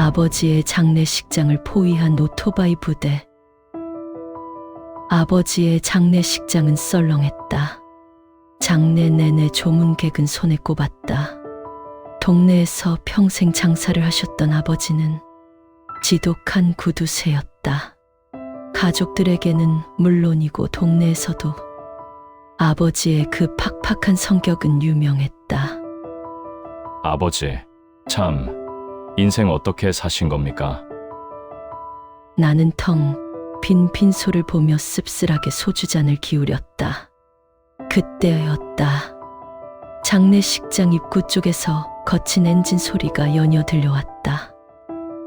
아버지의 장례식장을 포위한 오토바이 부대. 아버지의 장례식장은 썰렁했다. 장례 내내 조문객은 손에 꼽았다. 동네에서 평생 장사를 하셨던 아버지는 지독한 구두쇠였다. 가족들에게는 물론이고 동네에서도 아버지의 그 팍팍한 성격은 유명했다. 아버지, 참, 인생 어떻게 사신 겁니까? 나는 텅 빈 빈소를 보며 씁쓸하게 소주잔을 기울였다. 그때였다. 장례식장 입구 쪽에서 거친 엔진 소리가 연이어 들려왔다.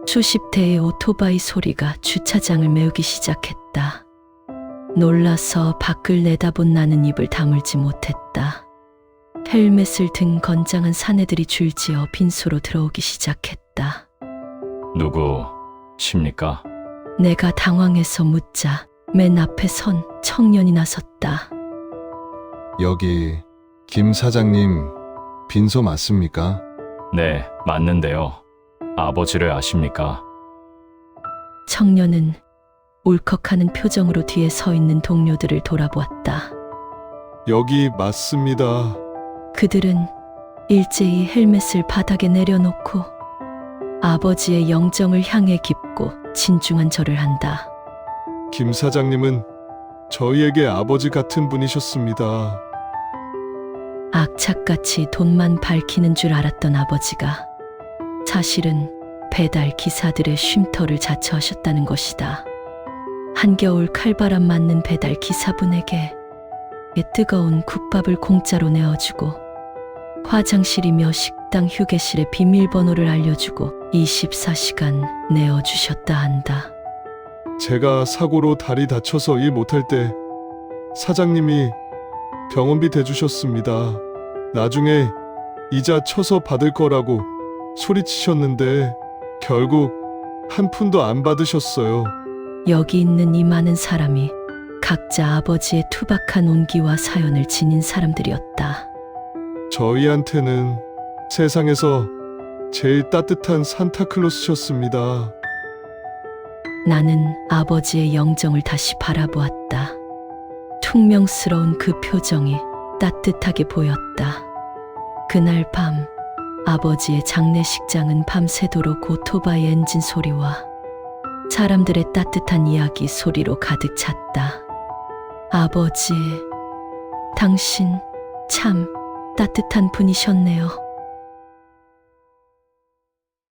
수십 대의 오토바이 소리가 주차장을 메우기 시작했다. 놀라서 밖을 내다본 나는 입을 다물지 못했다. 헬멧을 든 건장한 사내들이 줄지어 빈소로 들어오기 시작했다. 누구십니까? 내가 당황해서 묻자 맨 앞에 선 청년이 나섰다. 여기 김 사장님 빈소 맞습니까? 네, 맞는데요. 아버지를 아십니까? 청년은 울컥하는 표정으로 뒤에 서 있는 동료들을 돌아보았다. 여기 맞습니다. 그들은 일제히 헬멧을 바닥에 내려놓고 아버지의 영정을 향해 깊고 진중한 절을 한다. 김 사장님은 저희에게 아버지 같은 분이셨습니다. 악착같이 돈만 밝히는 줄 알았던 아버지가 사실은 배달 기사들의 쉼터를 자처하셨다는 것이다. 한겨울 칼바람 맞는 배달 기사분에게 뜨거운 국밥을 공짜로 내어주고 화장실이며 식당 휴게실의 비밀번호를 알려주고 24시간 내어주셨다 한다. 제가 사고로 다리 다쳐서 일 못할 때 사장님이 병원비 대주셨습니다. 나중에 이자 쳐서 받을 거라고 소리치셨는데 결국 한 푼도 안 받으셨어요. 여기 있는 이 많은 사람이 각자 아버지의 투박한 온기와 사연을 지닌 사람들이었다. 저희한테는 세상에서 제일 따뜻한 산타클로스셨습니다. 나는 아버지의 영정을 다시 바라보았다. 퉁명스러운 그 표정이 따뜻하게 보였다. 그날 밤 아버지의 장례식장은 밤새도록 오토바이 엔진 소리와 사람들의 따뜻한 이야기 소리로 가득 찼다. 아버지, 당신 참 따뜻한 분이셨네요.